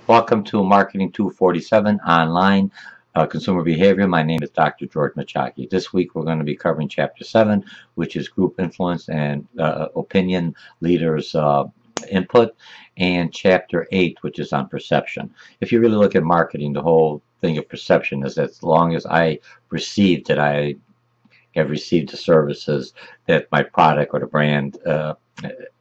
Welcome to Marketing 247 online consumer behavior. My name is Dr. George Mochocki. This week we're going to be covering Chapter 7, which is group influence and opinion leaders input, and Chapter 8, which is on perception. If you really look at marketing, the whole thing of perception is that as long as I perceive that I have received the services that my product or the brand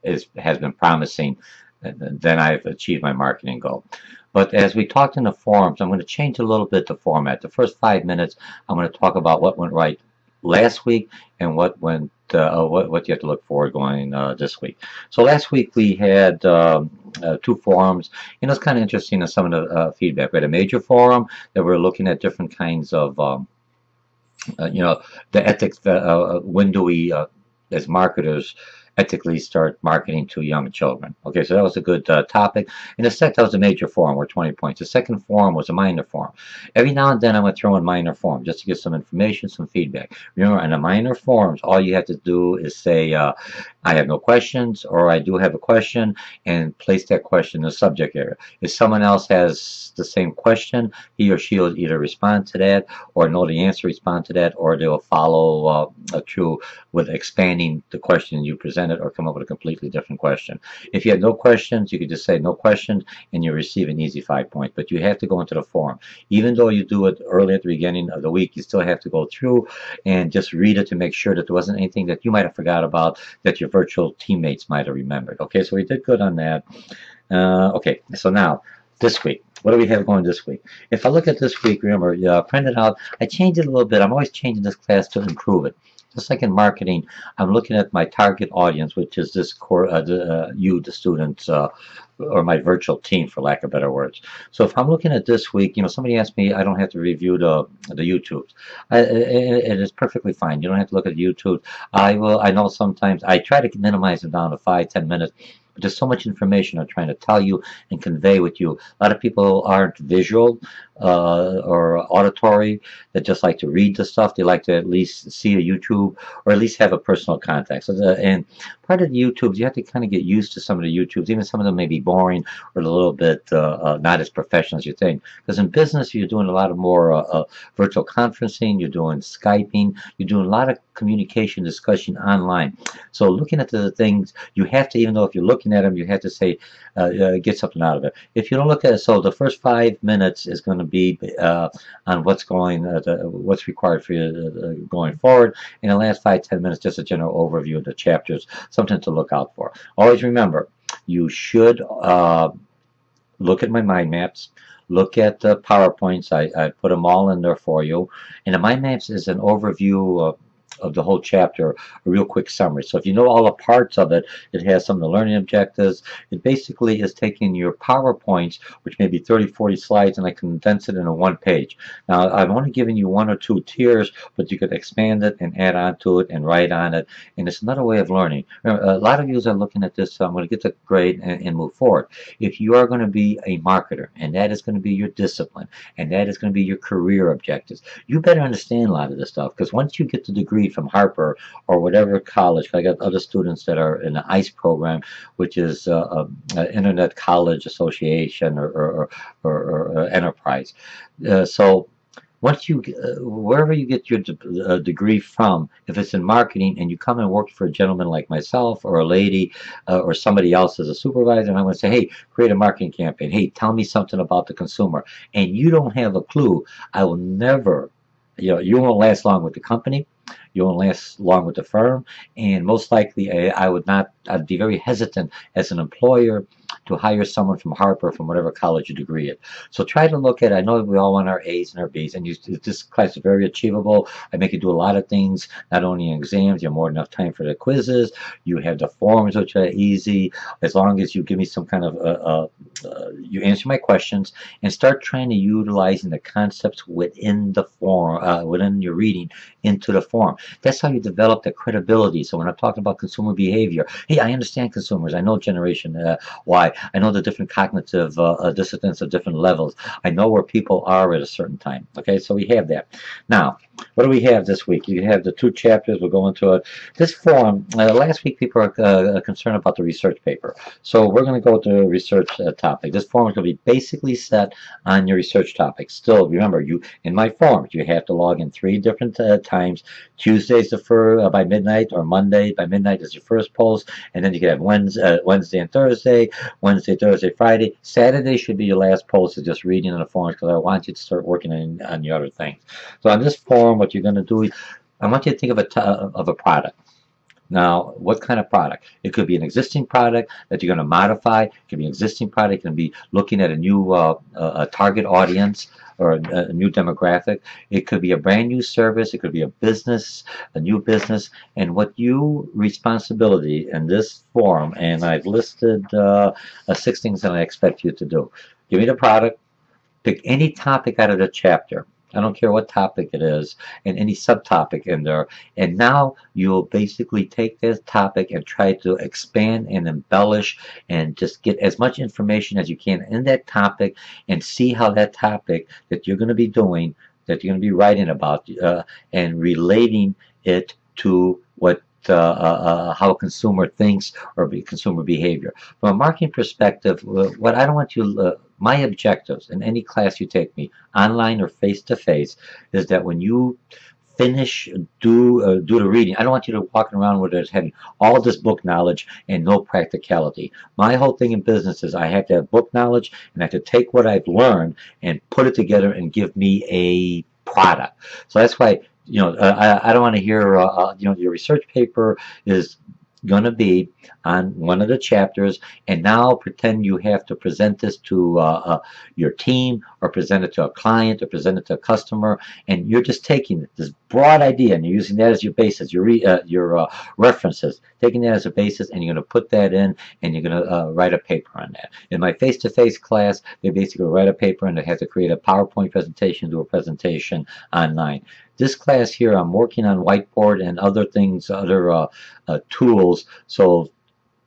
has been promising, then I've achieved my marketing goal. But as we talked in the forums, I'm going to change a little bit the format. The first 5 minutes, I'm going to talk about what went right last week and what went what you have to look forward going this week. So last week we had two forums. It's kind of interesting in some of the feedback. We had a major forum that we're looking at different kinds of the ethics. When do we, as marketers, ethically start marketing to young children? Okay, so that was a good topic. And that was a major forum, worth 20 points. The second forum was a minor forum. Every now and then I'm going to throw in minor forum just to get some information, some feedback. Remember, on the minor forums, all you have to do is say, I have no questions, or I do have a question, and place that question in the subject area. If someone else has the same question, he or she will either respond to that, or know the answer, respond to that, or they'll follow through with expanding the question you presented, or come up with a completely different question. If you had no questions, you could just say no questions, and you receive an easy 5 points. But you have to go into the forum. Even though you do it early at the beginning of the week, you still have to go through and just read it to make sure that there wasn't anything that you might have forgot about that your virtual teammates might have remembered. Okay, so we did good on that. Okay, so now this week, what do we have going this week? If I look at this week, remember, printed out, I changed it a little bit. I'm always changing this class to improve it. Just like in marketing, I'm looking at my target audience, which is this core, the students, or my virtual team, for lack of better words. So if I'm looking at this week, somebody asked me, I don't have to review the YouTubes. It is perfectly fine. You don't have to look at YouTube. I know sometimes I try to minimize them down to 5-10 minutes. But there's so much information I'm trying to tell you and convey with you. A lot of people aren't visual or auditory. They just like to read the stuff. They like to at least see a YouTube, or at least have a personal contact. So and part of the YouTubes, you have to kind of get used to some of the YouTubes. Even some of them may be boring or a little bit not as professional as you think. Because in business, you're doing a lot of more virtual conferencing. You're doing Skyping. You're doing a lot of communication, discussion online. So looking at the things, you have to, even though if you're looking at them, you have to say, get something out of it. If you don't look at it, so the first 5 minutes is going to be on what's required for you going forward. In the last 5-10 minutes, just a general overview of the chapters, something to look out for. Always remember, you should look at my mind maps. Look at the PowerPoints. I put them all in there for you. And the mind maps is an overview of the whole chapter, a real quick summary. So if you know all the parts of it, it has some of the learning objectives. It basically is taking your PowerPoints, which may be 30-40 slides, and I condense it into one page. Now, I've only given you 1 or 2 tiers, but you could expand it and add on to it and write on it, and it's another way of learning. Remember, a lot of you are looking at this, so I'm going to get the grade and move forward. If you are going to be a marketer, and that is going to be your discipline, and that is going to be your career objectives, you better understand a lot of this stuff, because once you get the degree from Harper or whatever college, I got other students that are in the ICE program, which is Internet College Association or Enterprise. So once you, wherever you get your degree from, if it's in marketing and you come and work for a gentleman like myself or a lady or somebody else as a supervisor, and I'm going to say, hey, create a marketing campaign. Hey, tell me something about the consumer. And you don't have a clue. I will never, you won't last long with the company. You won't last long with the firm, and most likely I'd be very hesitant as an employer to hire someone from Harper, from whatever college you degree at. So try to look at, I know we all want our A's and our B's, and this class is very achievable. I make you do a lot of things, not only in exams, you have more than enough time for the quizzes, you have the forums, which are easy, as long as you give me some kind of, you answer my questions, and start trying to utilizing the concepts within the form, within your reading into the form. That's how you develop the credibility. So when I'm talking about consumer behavior, hey, I understand consumers. I know Generation Y. I know the different cognitive disciplines of different levels. I know where people are at a certain time. Okay, so we have that. Now, What do we have this week? You have the 2 chapters. We'll go into it. This form, last week people are concerned about the research paper. So we're going to go to the research topic. This form is going to be basically set on your research topic. Still, remember, in my forms, you have to log in 3 different times. Tuesdays by midnight, or Monday by midnight is your first post. And then you can have Wednesday and Thursday, Wednesday, Thursday, Friday. Saturday should be your last post, is just reading in the forms, because I want you to start working on your other things. So on this form, what you're going to do is, I want you to think of a product. Now, what kind of product? It could be an existing product that you're going to modify. It could be an existing product. It can be looking at a new target audience or a new demographic. It could be a brand new service. It could be a new business. And what your responsibility in this form, and I've listed 6 things that I expect you to do. Give me the product. Pick any topic out of the chapter. I don't care what topic it is, and any subtopic in there. And now you'll basically take this topic and try to expand and embellish and just get as much information as you can in that topic, and see how that topic that you're going to be doing, that you're going to be writing about, and relating it to what how a consumer thinks, or consumer behavior. From a marketing perspective, what I don't want you, my objectives in any class you take me, online or face-to-face, is that when you finish, do the reading, I don't want you to walk around with it having all this book knowledge and no practicality. My whole thing in business is I have to have book knowledge, and I have to take what I've learned and put it together and give me a product. So that's why, I don't want to hear, your research paper is going to be on one of the chapters, and now pretend you have to present this to your team, or present it to a client, or present it to a customer, and you're just taking this broad idea and you're using that as your basis, your references, taking that as a basis, and you're going to put that in, and you're going to write a paper on that. In my face-to-face class, they basically write a paper, and they have to create a PowerPoint presentation, do a presentation online. This class here, I'm working on whiteboard and other things, other tools. So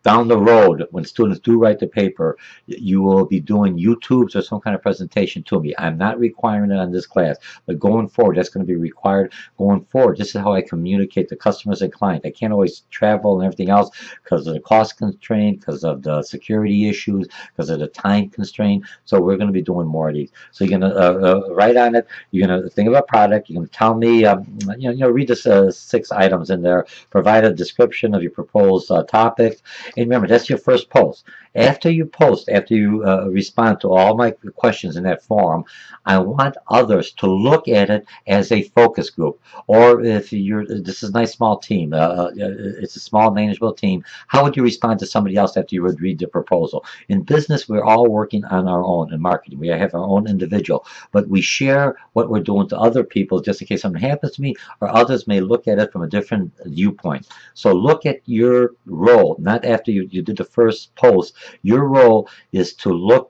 down the road, when students do write the paper, you will be doing YouTubes or some kind of presentation to me. I'm not requiring it on this class, but going forward, that's going to be required going forward. This is how I communicate to customers and clients. I can't always travel and everything else because of the cost constraint, because of the security issues, because of the time constraint. So we're going to be doing more of these. So you're going to write on it. You're going to think of a product. You're going to tell me, read the 6 items in there. Provide a description of your proposed topic. And remember, that's your first post. After you post, after you respond to all my questions in that forum, I want others to look at it as a focus group. Or if this is a nice small team, it's a small manageable team, how would you respond to somebody else after you would read the proposal? In business, we're all working on our own. In marketing, we have our own individual, but we share what we're doing to other people just in case something happens to me, or others may look at it from a different viewpoint. So look at your role, not after you did the first post. Your role is to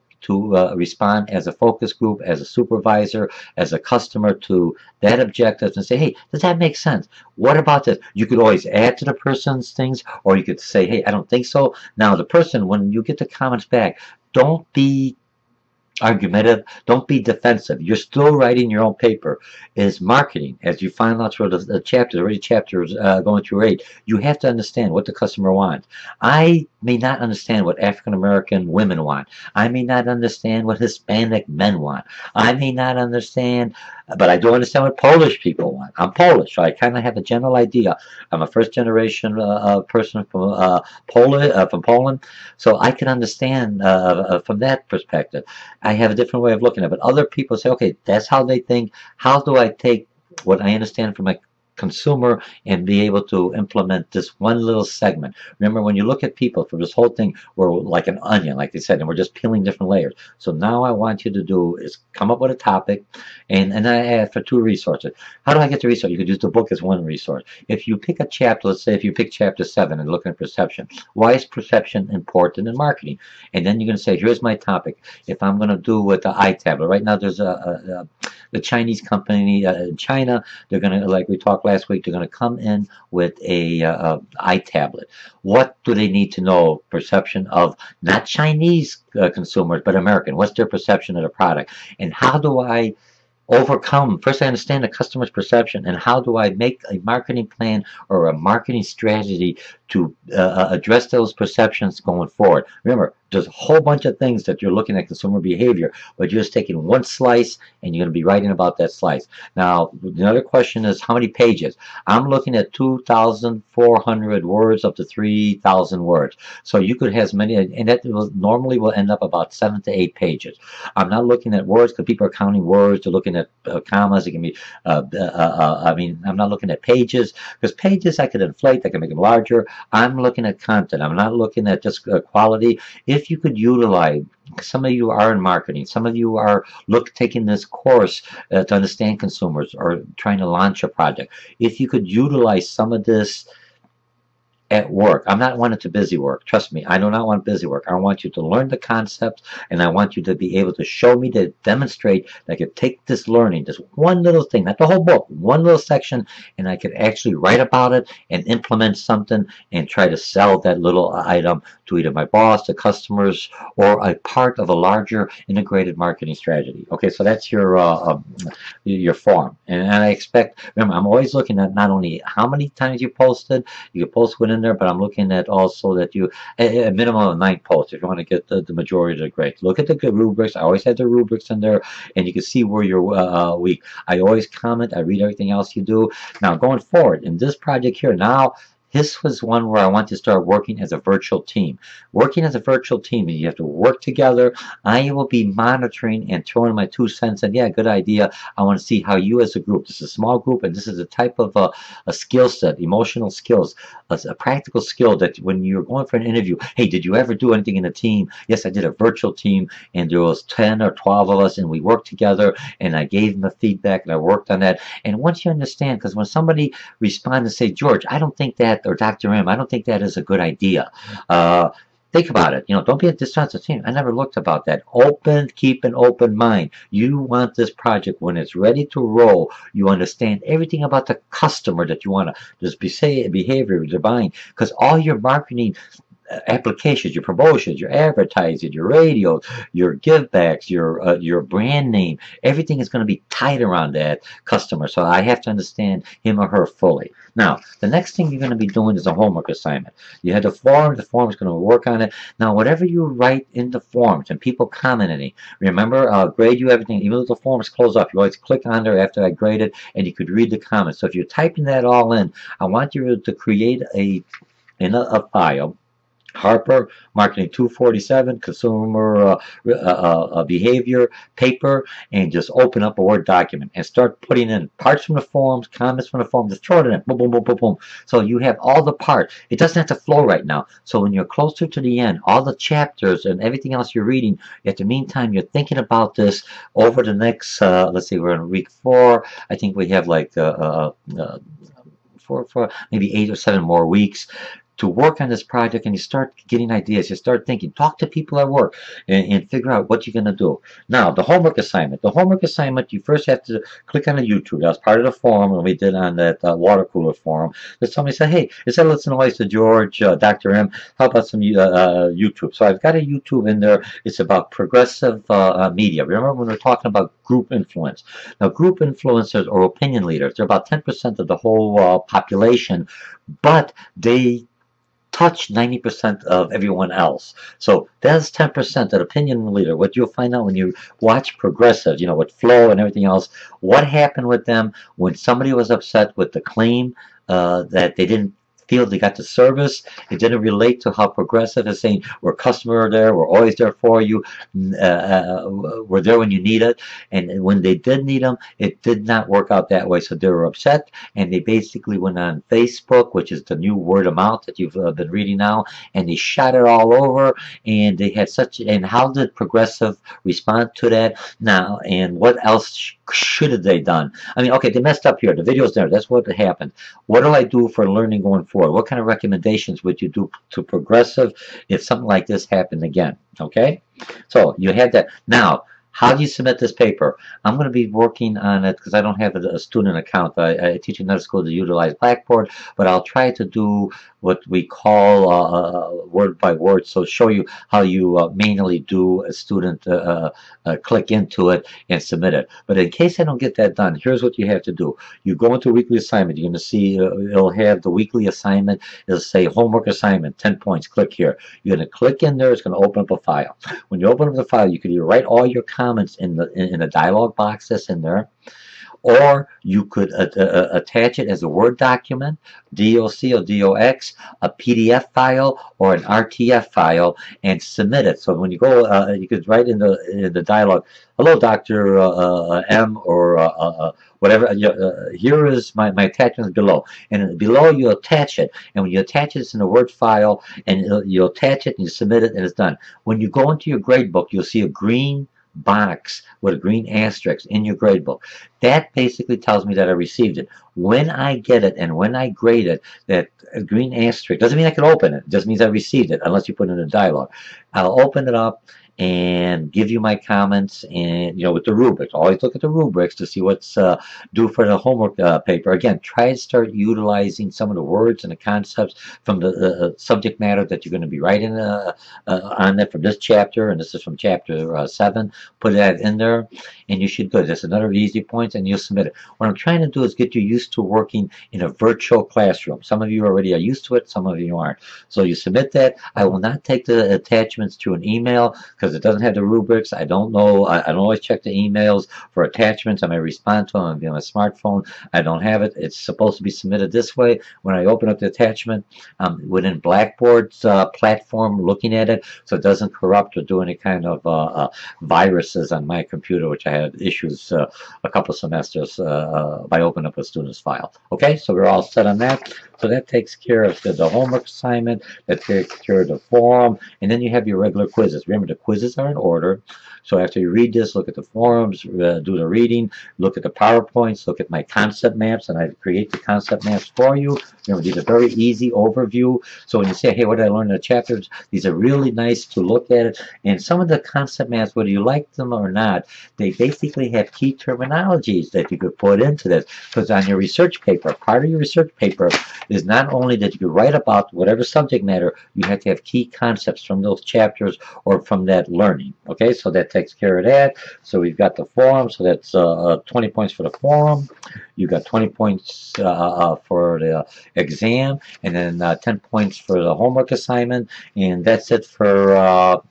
respond as a focus group, as a supervisor, as a customer to that objective, and say, hey, does that make sense? What about this? You could always add to the person's things, or you could say, hey, I don't think so. Now, the person, when you get the comments back, don't be argumentative, don't be defensive. You're still writing your own paper. Is marketing, as you find out through the chapters, already chapters going through 8, you have to understand what the customer wants. I may not understand what African American women want. I may not understand what Hispanic men want. I may not understand, but I do understand what Polish people want. I'm Polish, so I kind of have a general idea. I'm a first generation person from Poland, so I can understand from that perspective. I have a different way of looking at it, but other people say, okay, that's how they think. How do I take what I understand from a consumer and be able to implement this one little segment? Remember, when you look at people, for this whole thing, we're like an onion, like they said, and we're just peeling different layers. So now I want you to do is come up with a topic, and I have for 2 resources. How do I get the resource? You could use the book as one resource. If you pick a chapter, let's say if you pick chapter 7 and looking at perception, why is perception important in marketing? And then you're going to say, here's my topic. If I'm going to do with the iTablet, right now there's the Chinese company in China, they're going to, like we talked last week, they're going to come in with a iTablet. What do they need to know? Perception of not Chinese consumers, but American. What's their perception of the product? And how do I overcome. First, I understand the customer's perception, and how do I make a marketing plan or a marketing strategy to address those perceptions going forward. Remember, there's a whole bunch of things that you're looking at consumer behavior, but you're just taking one slice and you're going to be writing about that slice. Now, another question is how many pages? I'm looking at 2,400 words up to 3,000 words. So you could have as many, and that normally will end up about 7 to 8 pages. I'm not looking at words because people are counting words. They're looking at commas. It can be, I mean, I'm not looking at pages because pages I could inflate. I can make them larger. I'm looking at content. I'm not looking at just quality. If you could utilize, some of you are in marketing, some of you are taking this course to understand consumers or trying to launch a project. If you could utilize some of this at work. I'm not wanting to busy work. Trust me, I do not want busy work. I want you to learn the concepts, and I want you to be able to show me, to demonstrate that I could take this learning, just one little thing, not the whole book, one little section, and I could actually write about it and implement something and try to sell that little item to either my boss, the customers, or a part of a larger integrated marketing strategy. Okay, so that's your form. And I expect, remember, I'm always looking at not only how many times you posted, you can post within there, but I'm looking at also that you, a minimum of 9 posts if you want to get the majority of the grades. Look at the good rubrics. I always have the rubrics in there, and you can see where you're weak. I always comment. I read everything else you do. Now, going forward, in this project here, now, this was one where I want to start working as a virtual team. Working as a virtual team, you have to work together. I will be monitoring and throwing my 2 cents in. Yeah, good idea. I want to see how you as a group, this is a small group, and this is a type of a skill set, emotional skills, a practical skill that when you're going for an interview, hey, did you ever do anything in a team? Yes, I did a virtual team, and there was 10 or 12 of us, and we worked together, and I gave them the feedback, and I worked on that. And once you understand, because when somebody responds and say, George, I don't think that, or Dr. M, I don't think that is a good idea. Think about it. You know, don't be a defensive team. I never looked about that. Keep an open mind. You want this project when it's ready to roll. You understand everything about the customer that you want to just behavior they're buying, because all your marketing applications, your promotions, your advertising, your radio, your givebacks, your brand name, everything is going to be tied around that customer. So I have to understand him or her fully. Now, the next thing you're going to be doing is a homework assignment. You had the form is going to work on it. Now, whatever you write in the forms and people comment on it, remember, I'll grade you everything. Even though the forms close up, you always click on there after I grade it, and you could read the comments. So if you're typing that all in, I want you to create a file. Harper, Marketing 247, Consumer Behavior, Paper, and just open up a Word document and start putting in parts from the forms, comments from the forms, just throw it in, boom, boom, boom, boom, boom. So you have all the parts. It doesn't have to flow right now. So when you're closer to the end, all the chapters and everything else you're reading, at the meantime, you're thinking about this over the next, let's see, we're in week 4. I think we have like for maybe 8 or 7 more weeks to work on this project, and you start getting ideas. You start thinking, talk to people at work, and figure out what you're going to do. Now, the homework assignment. The homework assignment, you first have to click on the YouTube. That was part of the forum when we did on that water cooler forum. That somebody said, hey, instead of listening always to George, Dr. M, how about some YouTube? So I've got a YouTube in there. It's about progressive media. Remember when we were talking about group influence? Now, group influencers or opinion leaders, they're about 10% of the whole population, but they touch 90% of everyone else. So that's 10%, that opinion leader. What you'll find out when you watch progressive, you know, with Flow and everything else, what happened with them when somebody was upset with the claim that they didn't feel they got the service. It didn't relate to how progressive is saying we're customer there, we're always there for you, we're there when you need it. And when they did need them, it did not work out that way. So they were upset, and they basically went on Facebook, which is the new word of mouth that you've been reading now, and they shot it all over. And they had such, and how did progressive respond to that now? And what else should have they done? I mean, okay, they messed up here. The video's there. That's what happened. What do I do for learning going forward? What kind of recommendations would you do to progressive if something like this happened again? Okay, so you had that. Now, How do you submit this paper? I'm going to be working on it because I don't have a student account. I teach another school to utilize Blackboard, but I'll try to do what we call word by word. So show you how you manually do a student click into it and submit it. But in case I don't get that done, here's what you have to do. You go into weekly assignment. You're going to see it'll have the weekly assignment. It'll say homework assignment, 10 points. Click here. You're going to click in there. It's going to open up a file. When you open up the file, you can either write all your comments in the dialog box that's in there, or you could attach it as a Word document, DOC or DOX, a PDF file, or an RTF file, and submit it. So when you go, you could write in the dialog, "Hello, Dr. M," or whatever. Here is my attachments below, and below you attach it. And when you attach it, it's in a Word file, and you attach it and you submit it, and it's done. When you go into your grade book, you'll see a green box with a green asterisk in your grade book. That basically tells me that I received it. When I get it and when I grade it, that green asterisk doesn't mean I can open it. It just means I received it, unless you put it in a dialogue. I'll open it up and give you my comments, and with the rubrics. Always look at the rubrics to see what's due for the homework paper. Again, try to start utilizing some of the words and the concepts from the subject matter that you're going to be writing on that from this chapter, and this is from chapter 7. Put that in there, and you should go. That's another easy point, and you'll submit it. What I'm trying to do is get you used to working in a virtual classroom. Some of you already are used to it, some of you aren't. So you submit that. I will not take the attachments to an email, because it doesn't have the rubrics. I don't know. I don't always check the emails for attachments. I may respond to them on my smartphone. I don't have it. It's supposed to be submitted this way. When I open up the attachment, within Blackboard's platform, looking at it, so it doesn't corrupt or do any kind of viruses on my computer, which I had issues a couple semesters by opening up a student's file. Okay, so we're all set on that. So that takes care of the homework assignment, that takes care of the forum, and then you have your regular quizzes. Remember, the quizzes are in order. So after you read this, look at the forums, do the reading, look at the PowerPoints, look at my concept maps, and I create the concept maps for you. Remember, these are very easy overview. So when you say, hey, what did I learn in the chapters? These are really nice to look at it. And some of the concept maps, whether you like them or not, they basically have key terminologies that you could put into this. Because on your research paper, part of your research paper is not only that you could write about whatever subject matter, you have to have key concepts from those chapters or from that learning. Okay, so that takes care of that. So we've got the forum, so that's 20 points for the forum. You got 20 points for the exam, and then 10 points for the homework assignment, and that's it for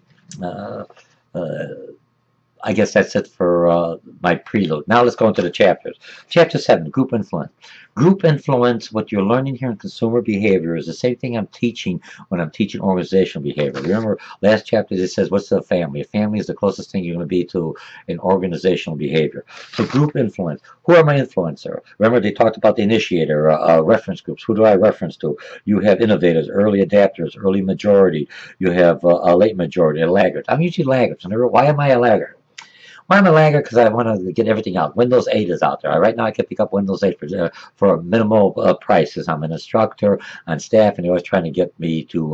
I guess that's it for my prelude. Now let's go into the chapters. Chapter 7, Group Influence. Group influence, what you're learning here in consumer behavior is the same thing I'm teaching when I'm teaching organizational behavior. Remember, last chapter it says, what's a family? A family is the closest thing you're going to be to an organizational behavior. So group influence. Who are my influencer? Remember, they talked about the initiator, reference groups. Who do I reference to? You have innovators, early adapters, early majority. You have a late majority, a laggard. I'm usually laggards. Why am I a laggard? Why am I a laggard? Because I want to get everything out. Windows 8 is out there. Right now I can pick up Windows 8 for a minimal price, because I'm an instructor on staff, and they're always trying to get me to,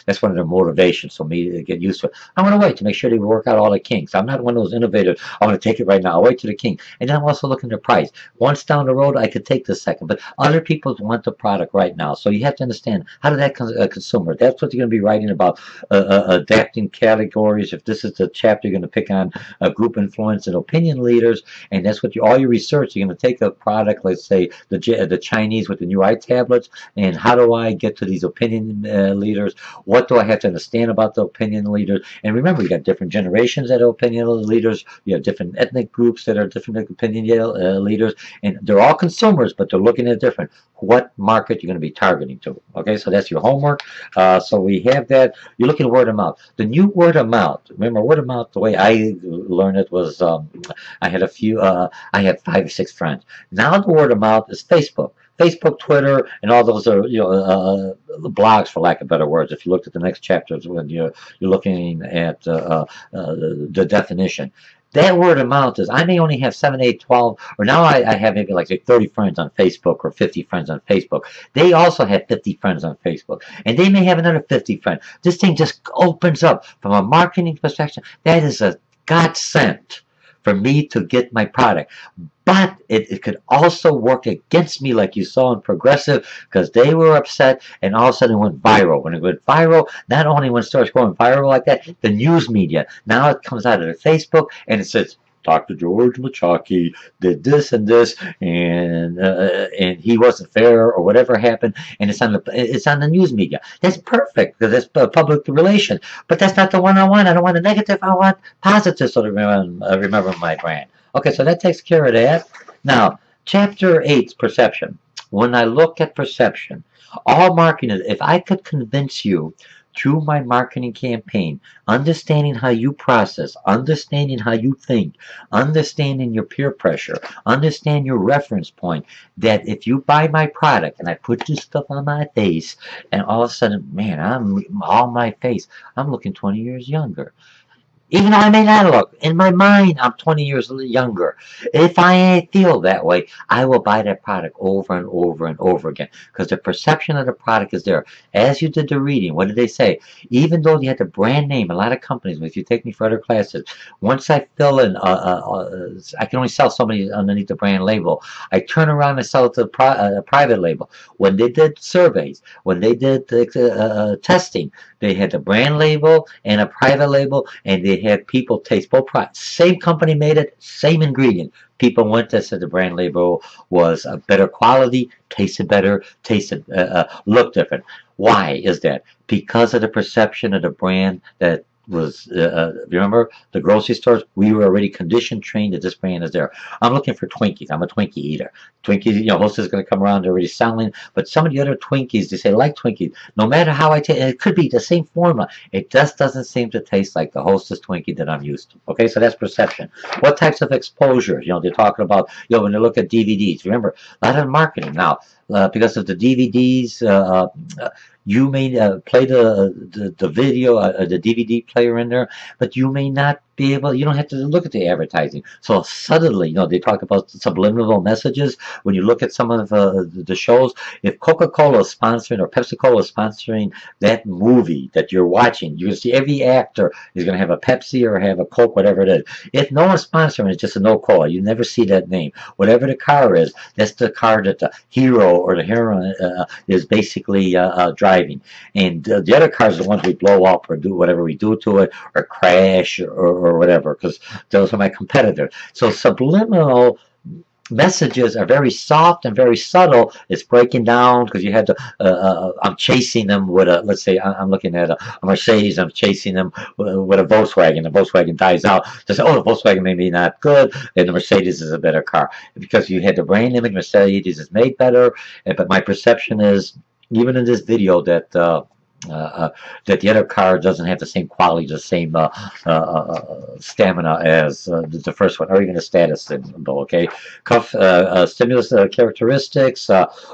that's one of their motivations, so me to get used to it. I want to wait to make sure they work out all the kinks. I'm not one of those innovators. I want to take it right now. I'll wait to the king. And then I'm also looking at the price. Once down the road, I could take this second, but other people want the product right now. So you have to understand, how did that consumer? That's what you're going to be writing about, adapting categories. If this is the chapter you're going to pick on, group influence and opinion leaders, and that's what all your research, you're going to take a product, let's say the Chinese with the new eye tablets, and how do I get to these opinion leaders? What do I have to understand about the opinion leaders? And remember, you got different generations that are opinion leaders, you have different ethnic groups that are different opinion leaders, and they're all consumers, but they're looking at different. What market you're going to be targeting to. Okay, so that's your homework. So we have that. You're looking at word of mouth. The new word of mouth, remember, word of mouth, the way I learned it was, I had I had 5 or 6 friends. Now the word of mouth is Facebook. Facebook, Twitter, and all those are, blogs, for lack of better words. If you looked at the next chapters, when you're looking at the definition. That word of mouth is, I may only have 7, 8, 12, or now I have maybe like 30 friends on Facebook or 50 friends on Facebook. They also have 50 friends on Facebook, and they may have another 50 friends. This thing just opens up from a marketing perspective. That is a godsend. for me to get my product. But it could also work against me, like you saw in Progressive, because they were upset, and all of a sudden it went viral. When it went viral, not only when it starts going viral like that, the news media, now it comes out of their Facebook, and it says, Dr. George Mochocki did this and this, and he wasn't fair, or whatever happened, and it's on the news media. That's perfect, because that's public relations. But that's not the one I want. I don't want a negative. I want positive. So to remember my brand. Okay, so that takes care of that. Now, Chapter 8, perception. When I look at perception, all marketing, if I could convince you through my marketing campaign, understanding how you process, understanding how you think, understanding your peer pressure, understand your reference point, that if you buy my product and I put this stuff on my face, and all of a sudden, man, I'm on my face, I'm looking 20 years younger. Even though I may not look, in my mind, I'm 20 years younger. If I feel that way, I will buy that product over and over and over again, because the perception of the product is there. As you did the reading, what did they say? Even though you had the brand name, a lot of companies, if you take me for other classes, once I fill in, I can only sell so many underneath the brand label. I turn around and sell it to a private label. When they did surveys, when they did testing, they had the brand label and a private label, and they had people taste both products. Same company made it, same ingredient. People went to said the brand label was a better quality, tasted better, looked different. Why is that? Because of the perception of the brand that was, remember, the grocery stores, we were already conditioned, trained that this brand is there. I'm looking for Twinkies. I'm a Twinkie eater. Twinkies, you know, Hostess is going to come around, they're already selling, but some of the other Twinkies, they say, like Twinkies, no matter how I taste, it could be the same formula, it just doesn't seem to taste like the Hostess Twinkie that I'm used to. Okay, so that's perception. What types of exposures? You know, they're talking about, you know, when they look at DVDs, remember, a lot of marketing now, because of the DVDs, you may play the video, the DVD player in there, but you may not be able, you don't have to look at the advertising. So suddenly, you know, they talk about subliminal messages. When you look at some of the shows, if Coca-Cola is sponsoring or Pepsi-Cola is sponsoring that movie that you're watching, you can see every actor is going to have a Pepsi or have a Coke, whatever it is. If no one's sponsoring, it's just a no-cola. You never see that name. Whatever the car is, that's the car that the hero or the heroine is basically driving. And the other cars are the ones we blow up or do whatever we do to it, or crash or whatever, because those are my competitors. So subliminal messages are very soft and very subtle. It's breaking down, because you had to, I'm chasing them with a, let's say I'm looking at a Mercedes, I'm chasing them with a Volkswagen. The Volkswagen dies out. They say, oh, the Volkswagen may be not good, and the Mercedes is a better car. Because you had the brand image, Mercedes is made better, but my perception is, even in this video, that that the other car doesn't have the same quality, the same stamina as the first one, or even a status symbol. Okay, stimulus characteristics.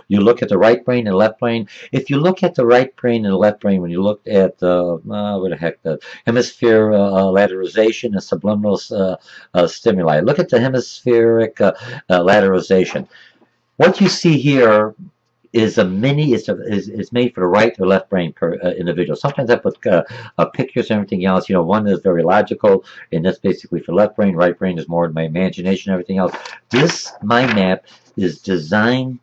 You look at the right brain and left brain. If you look at the right brain and the left brain, when you look at where the heck, the hemisphere lateralization and subliminal stimuli, look at the hemispheric lateralization. What you see here is a mini, is made for the right or left brain per individual. Sometimes I put pictures and everything else. You know, one is very logical, and that's basically for left brain. Right brain is more my imagination and everything else. This mind map is designed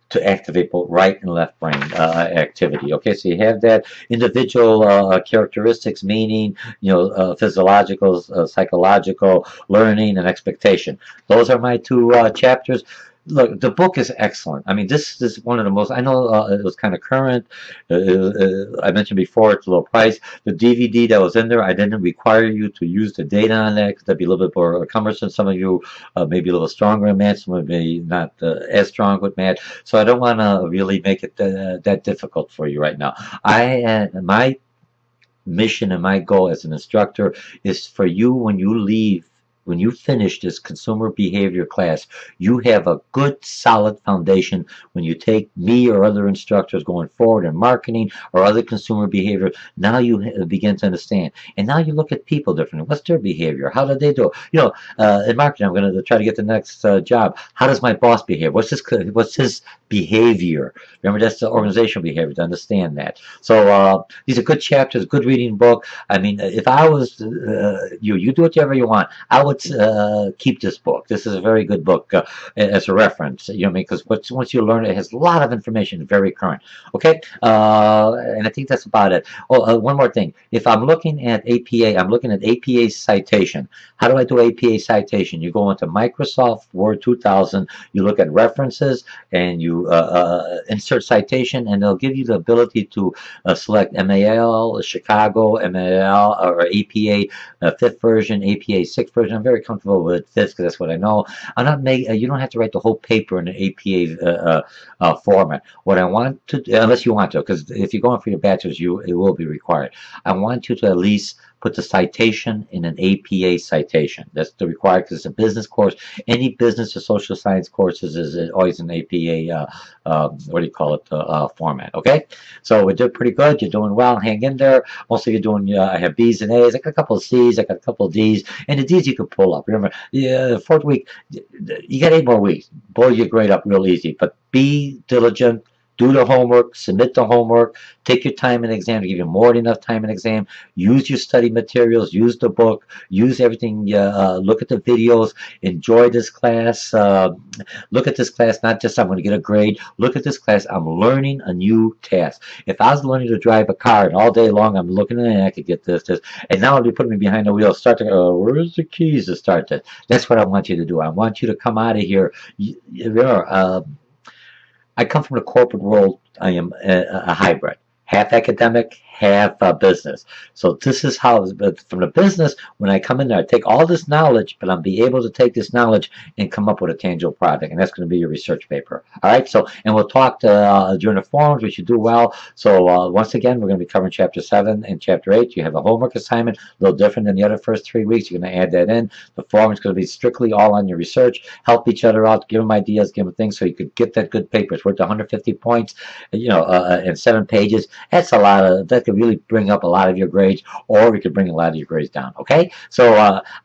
to activate both right and left brain activity. Okay, so you have that individual characteristics, meaning, you know, physiological, psychological, learning, and expectation. Those are my two chapters. Look, the book is excellent. I mean, this is one of the most, I know it was kind of current. I mentioned before, it's a low price. The DVD that was in there, I didn't require you to use the data on that, because that'd be a little bit more cumbersome. Some of you may be a little stronger in math, some of you not as strong with math. So I don't want to really make it that difficult for you right now. My mission and my goal as an instructor is for you, when you leave, when you finish this consumer behavior class, you have a good, solid foundation when you take me or other instructors going forward in marketing or other consumer behavior. Now you begin to understand. And now you look at people differently. What's their behavior? How do they do it? You know, in marketing, I'm going to try to get the next job. How does my boss behave? What's his behavior? Remember, that's the organizational behavior, to understand that. So these are good chapters, good reading book. I mean, if I was you do whatever you want. I would let's keep this book. This is a very good book as a reference. You know, because once you learn it, it has a lot of information, very current. Okay, and I think that's about it. Oh, one more thing. If I'm looking at APA, I'm looking at APA citation. How do I do APA citation? You go into Microsoft Word 2000, you look at references, and you insert citation, and they'll give you the ability to select MAL, Chicago, MAL, or APA 5th version, APA 6th version. I'm very comfortable with 5th because that's what I know. I'm not you don't have to write the whole paper in an APA format. What I want to, unless you want to, because if you're going for your bachelor's, it will be required. I want you to at least put the citation in an APA citation. That's the required, because it's a business course. Any business or social science courses is always an APA, what do you call it, format, okay? So we're doing pretty good. You're doing well. Hang in there. Mostly you're doing, I have B's and A's. I got a couple of C's. I got a couple of D's. And the D's you can pull up. Remember, the 4th week, you got 8 more weeks. Pull your grade up real easy. But be diligent. Do the homework, submit the homework, take your time in exam to give you more than enough time in exam. Use your study materials, use the book, use everything, look at the videos, enjoy this class. Look at this class, not just I'm going to get a grade. Look at this class, I'm learning a new task. If I was learning to drive a car and all day long I'm looking at it, I could get this, and now they're putting me behind the wheel, start to where's the keys to start this? That's what I want you to do. I want you to come out of here. I come from the corporate world. I am a hybrid, half academic, half business. So this is how, from the business, when I come in there, I take all this knowledge, but I'll be able to take this knowledge and come up with a tangible product, and that's going to be your research paper. All right. So, and we'll talk during the forums, which you do well. So once again, we're going to be covering Chapter 7 and Chapter 8. You have a homework assignment, a little different than the other first 3 weeks. You're going to add that in. The forum is going to be strictly all on your research. Help each other out, give them ideas, give them things, so you could get that good paper. It's worth 150 points, you know, and 7 pages. That's a lot of, that could really bring up a lot of your grades, or we could bring a lot of your grades down. Okay, so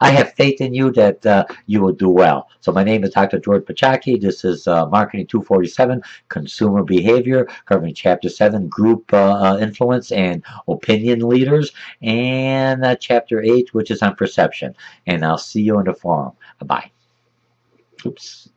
I have faith in you that you will do well. So my name is Dr. Dr Mochocki. This is Marketing 247, Consumer Behavior, covering Chapter 7, Group Influence and Opinion Leaders, and Chapter 8, which is on Perception. And I'll see you in the forum. Bye. Oops.